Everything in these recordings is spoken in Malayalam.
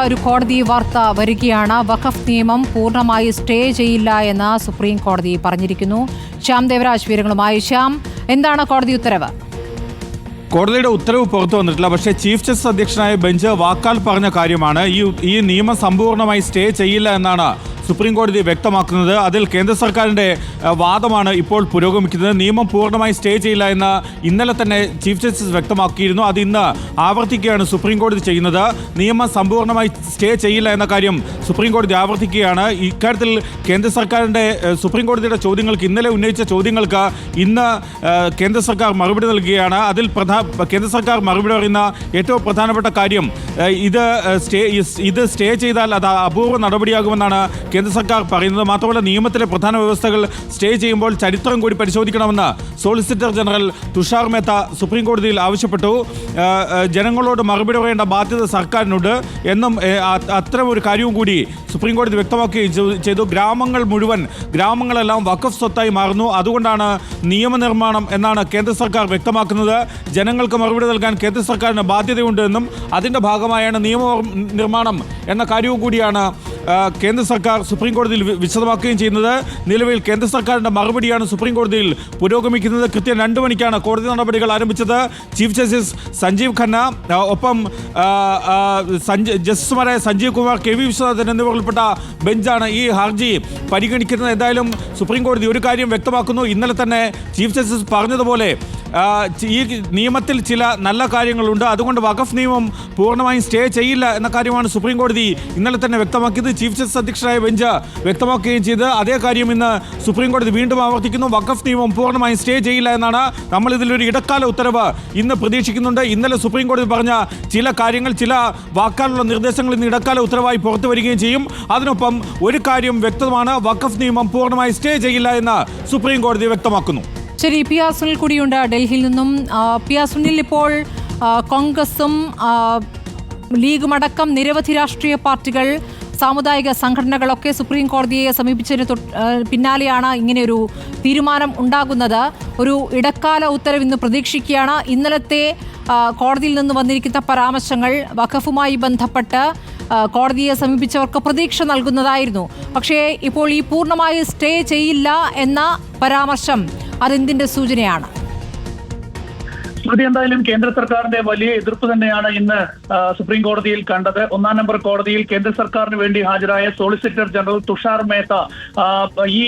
ഒരു കോടതി വാർത്ത വരികയാണ്. വഖഫ് നിയമം പൂർണ്ണമായി സ്റ്റേ ചെയ്യില്ല എന്ന് സുപ്രീം കോടതി പറഞ്ഞിരിക്കുന്നു. ശ്യാം ദേവരാജ് വിവരങ്ങളുമായി. ശ്യാം, എന്താണ് കോടതി ഉത്തരവ്? കോടതിയുടെ ഉത്തരവ് പുറത്തു വന്നിട്ടില്ല. പക്ഷേ ചീഫ് ജസ്റ്റിസ് അധ്യക്ഷനായ ബെഞ്ച് വാക്കാൽ പറഞ്ഞ കാര്യമാണ്. ഈ നിയമം സമ്പൂർണ്ണമായി സ്റ്റേ ചെയ്യില്ല എന്നാണ് സുപ്രീം കോടതി വ്യക്തമാക്കുന്നത്. അതിൽ കേന്ദ്ര സർക്കാരിൻ്റെ വാദമാണ് ഇപ്പോൾ പുരോഗമിക്കുന്നത്. നിയമം പൂർണ്ണമായി സ്റ്റേ ചെയ്യില്ല എന്ന് ഇന്നലെ തന്നെ ചീഫ് ജസ്റ്റിസ് വ്യക്തമാക്കിയിരുന്നു. അത് ഇന്ന് ആവർത്തിക്കുകയാണ് സുപ്രീം കോടതി ചെയ്യുന്നത്. നിയമം സമ്പൂർണ്ണമായി സ്റ്റേ ചെയ്യില്ല എന്ന കാര്യം സുപ്രീം കോടതി ആവർത്തിക്കുകയാണ്. ഇക്കാര്യത്തിൽ കേന്ദ്ര സർക്കാരിൻ്റെ സുപ്രീം കോടതിയുടെ ചോദ്യങ്ങൾക്ക്, ഇന്നലെ ഉന്നയിച്ച ചോദ്യങ്ങൾക്ക് ഇന്ന് കേന്ദ്ര സർക്കാർ മറുപടി നൽകുകയാണ്. അതിൽ കേന്ദ്ര സർക്കാർ മറുപടി പറയുന്ന ഏറ്റവും പ്രധാനപ്പെട്ട കാര്യം ഇത് സ്റ്റേ ചെയ്താൽ അത് അപൂർവ നടപടിയാകുമെന്നാണ് കേന്ദ്ര സർക്കാർ പറയുന്നത്. മാത്രമല്ല, നിയമത്തിലെ പ്രധാന വ്യവസ്ഥകൾ സ്റ്റേ ചെയ്യുമ്പോൾ ചരിത്രം കൂടി പരിശോധിക്കണമെന്ന് solicitor general Tushar Mehta supreme കോടതിയിൽ ആവശ്യപ്പെട്ടു. ജനങ്ങളോട് മറുപടി പറയേണ്ട ബാധ്യത സർക്കാരിനുണ്ട് എന്നും അത്തരം ഒരു കാര്യവും കൂടി സുപ്രീം കോടതി വ്യക്തമാക്കുകയും ചെയ്തു. ഗ്രാമങ്ങളെല്ലാം വഖഫ് സ്വത്തായി മാറുന്നു. അതുകൊണ്ടാണ് നിയമനിർമ്മാണം എന്നാണ് കേന്ദ്ര സർക്കാർ വ്യക്തമാക്കുന്നത്. ജനങ്ങൾക്ക് മറുപടി നൽകാൻ കേന്ദ്ര സർക്കാരിന് ബാധ്യതയുണ്ട് എന്നും അതിൻ്റെ ഭാഗമായാണ് നിയമനിർമ്മാണം എന്ന കാര്യവും കൂടിയാണ് കേന്ദ്ര സർക്കാർ സുപ്രീം കോടതിയിൽ വിശദമാക്കുകയും ചെയ്യുന്നത്. നിലവിൽ കേന്ദ്ര സർക്കാരിൻ്റെ മറുപടിയാണ് സുപ്രീം കോടതിയിൽ പുരോഗമിക്കുന്നത്. കൃത്യം 2 മണിക്കാണ് കോടതി നടപടികൾ ആരംഭിച്ചത്. ചീഫ് ജസ്റ്റിസ് സഞ്ജീവ് ഖന്ന, ഒപ്പം ജസ്റ്റിസുമാരായ സഞ്ജീവ് കുമാർ, കെ വി വിശ്വനാഥൻ എന്നിവർ ഉൾപ്പെട്ട ബെഞ്ചാണ് ഈ ഹർജി പരിഗണിക്കുന്നത്. എന്തായാലും സുപ്രീം കോടതി ഒരു കാര്യം വ്യക്തമാക്കുന്നു. ഇന്നലെ തന്നെ ചീഫ് ജസ്റ്റിസ് പറഞ്ഞതുപോലെ ഈ നിയമത്തിൽ ചില നല്ല കാര്യങ്ങളുണ്ട്. അതുകൊണ്ട് വഖഫ് നിയമം പൂർണ്ണമായും സ്റ്റേ ചെയ്യില്ല എന്ന കാര്യമാണ് സുപ്രീം കോടതി ഇന്നലെ തന്നെ വ്യക്തമാക്കിയത്. ചീഫ് ജസ്റ്റിസ് അധ്യക്ഷനായ ബെഞ്ച് വ്യക്തമാക്കുകയും ചെയ്ത് അതേ കാര്യം ഇന്ന് സുപ്രീം കോടതി വീണ്ടും ആവർത്തിക്കുന്നു. വഖഫ് നിയമം പൂർണ്ണമായും സ്റ്റേ ചെയ്യില്ല എന്നാണ്. നമ്മൾ ഇതിലൊരു ഇടക്കാല ഉത്തരവ് ഇന്ന് പ്രതീക്ഷിക്കുന്നുണ്ട്. ഇന്നലെ സുപ്രീം കോടതി പറഞ്ഞ ചില കാര്യങ്ങൾ, ചില വാക്കാലുള്ള നിർദ്ദേശങ്ങൾ ഇന്ന് ഇടക്കാല ഉത്തരവായി പുറത്തു വരികയും ചെയ്യും. അതിനൊപ്പം ഒരു കാര്യം വ്യക്തമാണ്, വഖഫ് നിയമം പൂർണ്ണമായി സ്റ്റേ ചെയ്യില്ല എന്ന് സുപ്രീം കോടതി വ്യക്തമാക്കുന്നു. ശരി, പി ആർ സുനിൽ കൂടിയുണ്ട് ഡൽഹിയിൽ നിന്നും. പി ആർ സുനിൽ, ഇപ്പോൾ കോൺഗ്രസും ലീഗുമടക്കം നിരവധി രാഷ്ട്രീയ പാർട്ടികൾ, സാമുദായിക സംഘടനകളൊക്കെ സുപ്രീം കോടതിയെ സമീപിച്ചതിന് പിന്നാലെയാണ് ഇങ്ങനെയൊരു തീരുമാനം ഉണ്ടാകുന്നത്. ഒരു ഇടക്കാല ഉത്തരവ് ഇന്ന് പ്രതീക്ഷിക്കുകയാണ്. ഇന്നലത്തെ കോടതിയിൽ നിന്ന് വന്നിരിക്കുന്ന പരാമർശങ്ങൾ വഖഫുമായി ബന്ധപ്പെട്ട് കോടതിയെ സമീപിച്ചവർക്ക് പ്രതീക്ഷ നൽകുന്നതായിരുന്നു. പക്ഷേ ഇപ്പോൾ ഈ പൂർണ്ണമായി സ്റ്റേ ചെയ്യില്ല എന്ന പരാമർശം അതെന്തിന്റെ സൂചനയാണ്? എന്തായാലും കേന്ദ്ര സർക്കാരിന്റെ വലിയ എതിർപ്പ് തന്നെയാണ് ഇന്ന് സുപ്രീം കോടതിയിൽ കണ്ടത്. 1-ാം നമ്പർ കോടതിയിൽ കേന്ദ്ര സർക്കാരിന് വേണ്ടി ഹാജരായ സോളിസിറ്റർ ജനറൽ തുഷാർ മേത്ത ഈ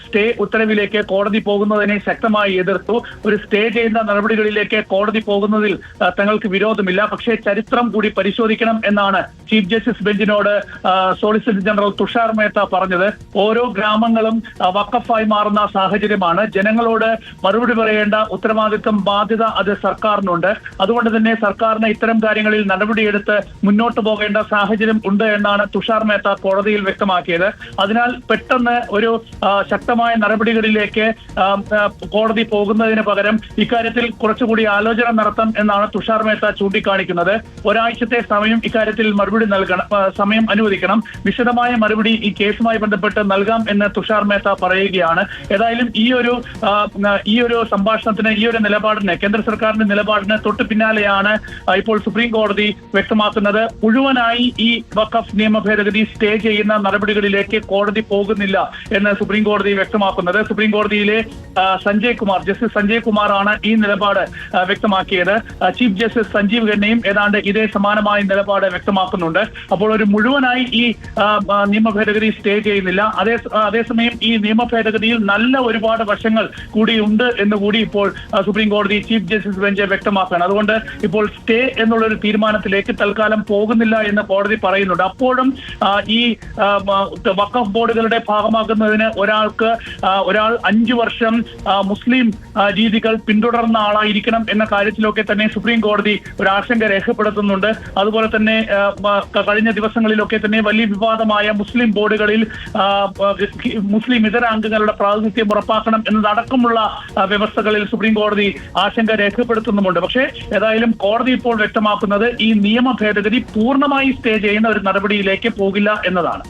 സ്റ്റേ ഉത്തരവിലേക്ക് കോടതി പോകുന്നതിനെ ശക്തമായി എതിർത്തു. ഒരു സ്റ്റേ ചെയ്യുന്ന നടപടികളിലേക്ക് കോടതി പോകുന്നതിൽ തങ്ങൾക്ക് വിരോധമില്ല, പക്ഷേ ചരിത്രം കൂടി പരിശോധിക്കണം എന്നാണ് ചീഫ് ജസ്റ്റിസ് ബെഞ്ചിനോട് സോളിസിറ്റർ ജനറൽ തുഷാർ മേത്ത പറഞ്ഞത്. ഓരോ ഗ്രാമങ്ങളും വഖഫായി മാറുന്ന സാഹചര്യമാണ്. ജനങ്ങളോട് മറുപടി പറയേണ്ട ഉത്തരവാദിത്വം, ബാധ്യത അത് സർക്കാരിനുണ്ട്. അതുകൊണ്ട് തന്നെ സർക്കാരിന് ഇത്തരം കാര്യങ്ങളിൽ നടപടിയെടുത്ത് മുന്നോട്ട് പോകേണ്ട സാഹചര്യം ഉണ്ട് എന്നാണ് തുഷാർ മേത്ത കോടതിയിൽ വ്യക്തമാക്കിയത്. അതിനാൽ പെട്ടെന്ന് ഒരു ശക്തമായ നടപടികളിലേക്ക് കോടതി പോകുന്നതിന് പകരം ഇക്കാര്യത്തിൽ കുറച്ചുകൂടി ആലോചന നടത്താം എന്നാണ് തുഷാർ മേത്ത ചൂണ്ടിക്കാണിക്കുന്നത്. ഒരാഴ്ചത്തെ സമയം ഇക്കാര്യത്തിൽ മറുപടി സമയം അനുവദിക്കണം. വിശദമായ മറുപടി ഈ കേസുമായി ബന്ധപ്പെട്ട് നൽകാം എന്ന് തുഷാർ മേത്ത പറയുകയാണ്. ഏതായാലും ഈ ഒരു സംഭാഷണത്തിന്, ഈ ഒരു നിലപാടിന്, കേന്ദ്ര സർക്കാരിന്റെ നിലപാടിന് തൊട്ട് പിന്നാലെയാണ് ഇപ്പോൾ സുപ്രീം കോടതി വ്യക്തമാക്കുന്നത്. മുഴുവനായി ഈ വഖഫ് നിയമ ഭേദഗതി സ്റ്റേ ചെയ്യുന്ന നടപടികളിലേക്ക് കോടതി പോകുന്നില്ല എന്ന് സുപ്രീം കോടതി വ്യക്തമാക്കുന്നത്. സുപ്രീം കോടതിയിലെ ജസ്റ്റിസ് സഞ്ജയ് കുമാറാണ് ഈ നിലപാട് വ്യക്തമാക്കിയത്. ചീഫ് ജസ്റ്റിസ് സഞ്ജീവ് ഖന്നയും ഏതാണ്ട് ഇതേ സമാനമായ നിലപാട് വ്യക്തമാക്കുന്നുണ്ട്. അപ്പോൾ ഒരു മുഴുവനായി ഈ നിയമ ഭേദഗതി സ്റ്റേ ചെയ്യുന്നില്ല. അതേസമയം ഈ നിയമ ഭേദഗതിയിൽ നല്ല ഒരുപാട് വശങ്ങൾ കൂടി ഉണ്ട് എന്നുകൂടി ഇപ്പോൾ സുപ്രീം കോടതി ചീഫ് ജസ്റ്റിസ് ബെഞ്ച് വ്യക്തമാക്കുകയാണ്. അതുകൊണ്ട് ഇപ്പോൾ സ്റ്റേ എന്നുള്ളൊരു തീരുമാനത്തിലേക്ക് തൽക്കാലം പോകുന്നില്ല എന്ന് കോടതി പറയുന്നുണ്ട്. അപ്പോഴും ഈ വഖഫ് ബോർഡുകളുടെ ഭാഗമാകുന്നതിന് ഒരാൾ 5 വർഷം മുസ്ലിം രീതികൾ പിന്തുടർന്ന ആളായിരിക്കണം എന്ന കാര്യത്തിലൊക്കെ തന്നെ സുപ്രീം കോടതി ഒരു ആശങ്ക രേഖപ്പെടുത്തുന്നുണ്ട്. അതുപോലെ തന്നെ കഴിഞ്ഞ ദിവസങ്ങളിലൊക്കെ തന്നെ വലിയ വിവാദമായ മുസ്ലിം ബോർഡുകളിൽ മുസ്ലിം ഇതര അംഗങ്ങളുടെ പ്രാതിനിധ്യം ഉറപ്പാക്കണം എന്നതടക്കമുള്ള വ്യവസ്ഥകളിൽ സുപ്രീം കോടതി ആശങ്ക രേഖപ്പെടുത്തുന്നുമുണ്ട്. പക്ഷേ ഏതായാലും കോടതി ഇപ്പോൾ വ്യക്തമാക്കുന്നത് ഈ നിയമ ഭേദഗതി പൂർണ്ണമായി സ്റ്റേ ചെയ്യുന്ന ഒരു നടപടിയിലേക്ക് പോകില്ല എന്നതാണ്.